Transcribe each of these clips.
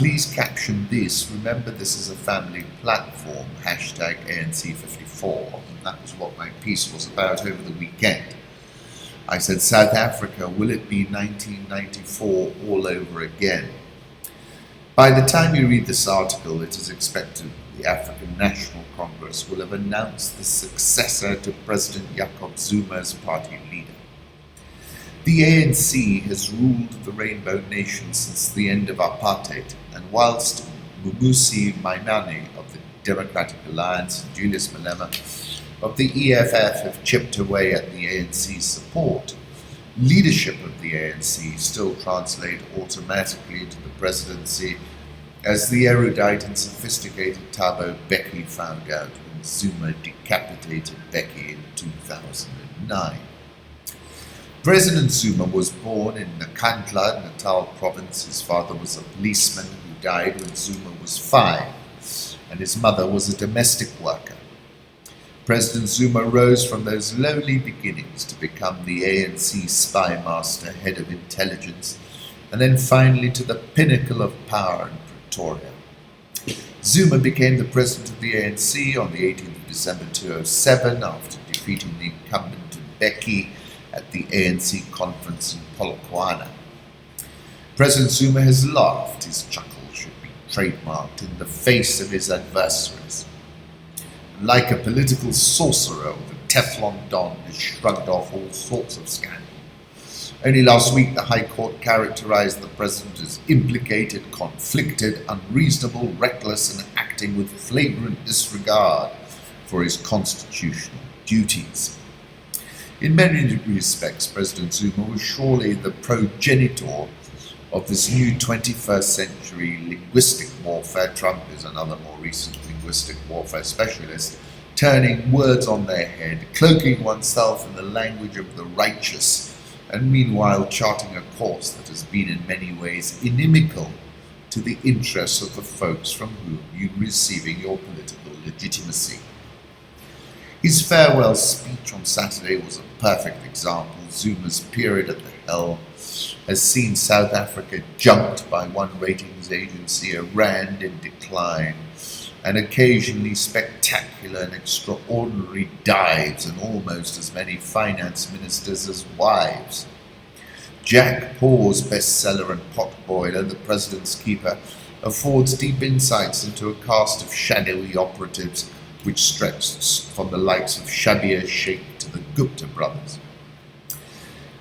Please caption this. Remember, this is a family platform, hashtag ANC54. And that was what my piece was about over the weekend. I said, South Africa, will it be 1994 all over again? By the time you read this article, it is expected the African National Congress will have announced the successor to President Jacob Zuma's party leader. The ANC has ruled the Rainbow Nation since the end of apartheid, and whilst Mmusi Maimane of the Democratic Alliance and Julius Malema of the EFF have chipped away at the ANC's support, leadership of the ANC still translate automatically into the presidency, as the erudite and sophisticated Thabo Mbeki found out when Zuma decapitated Mbeki in 2009. President Zuma was born in Nkandla, Natal province. His father was a policeman who died when Zuma was 5, and his mother was a domestic worker. President Zuma rose from those lowly beginnings to become the ANC spy master, head of intelligence, and then finally to the pinnacle of power in Pretoria. Zuma became the president of the ANC on the 18th of December 2007 after defeating the incumbent Mbeki at the ANC conference in Polokwane. President Zuma has laughed. His chuckle should be trademarked in the face of his adversaries. Like a political sorcerer with a Teflon Don, has shrugged off all sorts of scandal. Only last week, the High Court characterized the president as implicated, conflicted, unreasonable, reckless, and acting with flagrant disregard for his constitutional duties. In many respects, President Zuma was surely the progenitor of this new 21st century linguistic warfare. Trump is another more recent linguistic warfare specialist, turning words on their head, cloaking oneself in the language of the righteous, and meanwhile charting a course that has been in many ways inimical to the interests of the folks from whom you're receiving your political legitimacy. His farewell speech on Saturday was a perfect example. Zuma's period at the helm has seen South Africa junked by one ratings agency, a rand in decline, and occasionally spectacular and extraordinary dives, and almost as many finance ministers as wives. Jacques, Paul's bestseller and potboiler, The President's Keeper, affords deep insights into a cast of shadowy operatives which stretched from the likes of Shabir Sheikh to the Gupta brothers.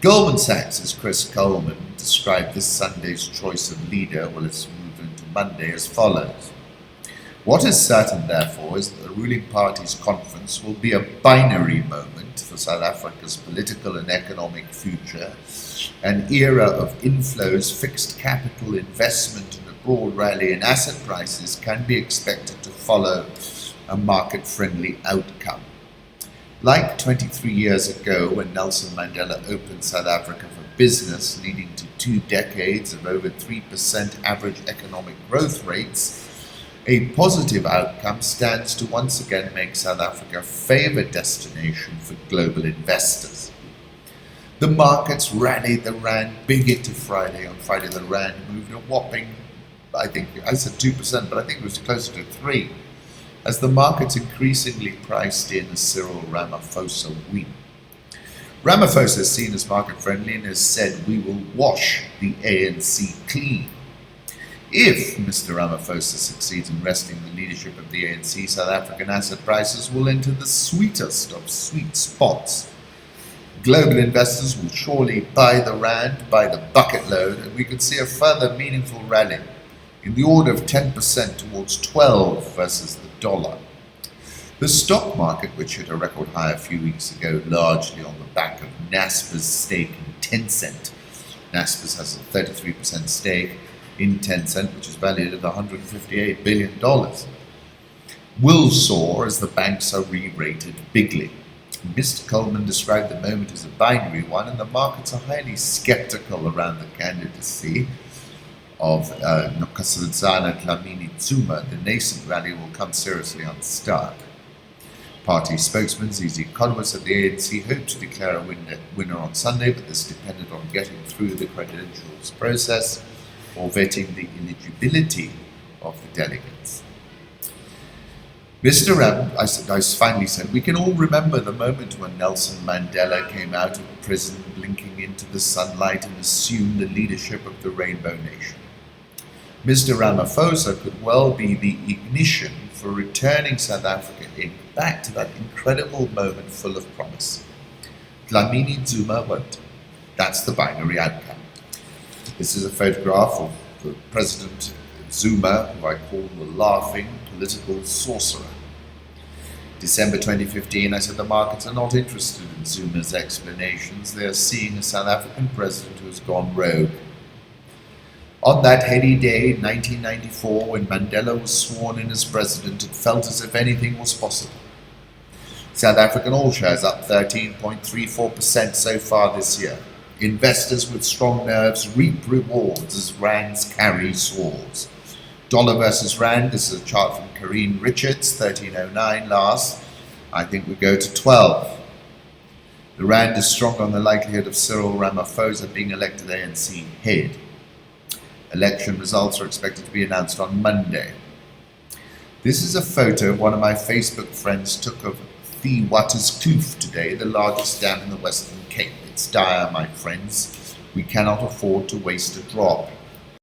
Goldman Sachs' Chris Coleman described this Sunday's choice of leader, well, let's move into Monday, as follows. What is certain, therefore, is that the ruling party's conference will be a binary moment for South Africa's political and economic future. An era of inflows, fixed capital investment, and a broad rally in asset prices can be expected to follow a market-friendly outcome. Like 23 years ago when Nelson Mandela opened South Africa for business, leading to 2 decades of over 3% average economic growth rates, a positive outcome stands to once again make South Africa a favoured destination for global investors. The markets rallied the rand big into Friday. On Friday, the rand moved a whopping, I said 2%, but I think it was closer to 3%. As the markets increasingly priced in a Cyril Ramaphosa win. Ramaphosa is seen as market-friendly and has said, we will wash the ANC clean. If Mr. Ramaphosa succeeds in wresting the leadership of the ANC, South African asset prices will enter the sweetest of sweet spots. Global investors will surely buy the rand by the bucket load, and we could see a further meaningful rally in the order of 10% towards 12 versus the dollar. The stock market, which hit a record high a few weeks ago, largely on the back of Naspers' stake in Tencent. Naspers has a 33% stake in Tencent, which is valued at $158 billion, will soar as the banks are re-rated bigly. Mr. Coleman described the moment as a binary one, and the markets are highly skeptical around the candidacy of Nkosazana Dlamini-Zuma. The nascent rally will come seriously unstuck. Party spokesman Zizi Conway said the ANC hoped to declare a winner on Sunday, but this depended on getting through the credentials process. or vetting the eligibility of the delegates. Mr. Ram, I finally said, we can all remember the moment when Nelson Mandela came out of prison, blinking into the sunlight and assumed the leadership of the Rainbow Nation. Mr. Ramaphosa could well be the ignition for returning South Africa back to that incredible moment full of promise. Dlamini-Zuma won't. That's the binary outcome. This is a photograph of the President Zuma, who I call the laughing political sorcerer. December 2015, I said the markets are not interested in Zuma's explanations. They are seeing a South African president who has gone rogue. On that heady day in 1994, when Mandela was sworn in as president, it felt as if anything was possible. South African oil shares up 13.34% so far this year. Investors with strong nerves reap rewards as rands carry swords. Dollar versus rand, this is a chart from Karine Richards, 1309 last. I think we go to 12. The rand is strong on the likelihood of Cyril Ramaphosa being elected ANC head. Election results are expected to be announced on Monday. This is a photo one of my Facebook friends took of the Waterskloof today, the largest dam in the Western Cape. It's dire, my friends. We cannot afford to waste a drop.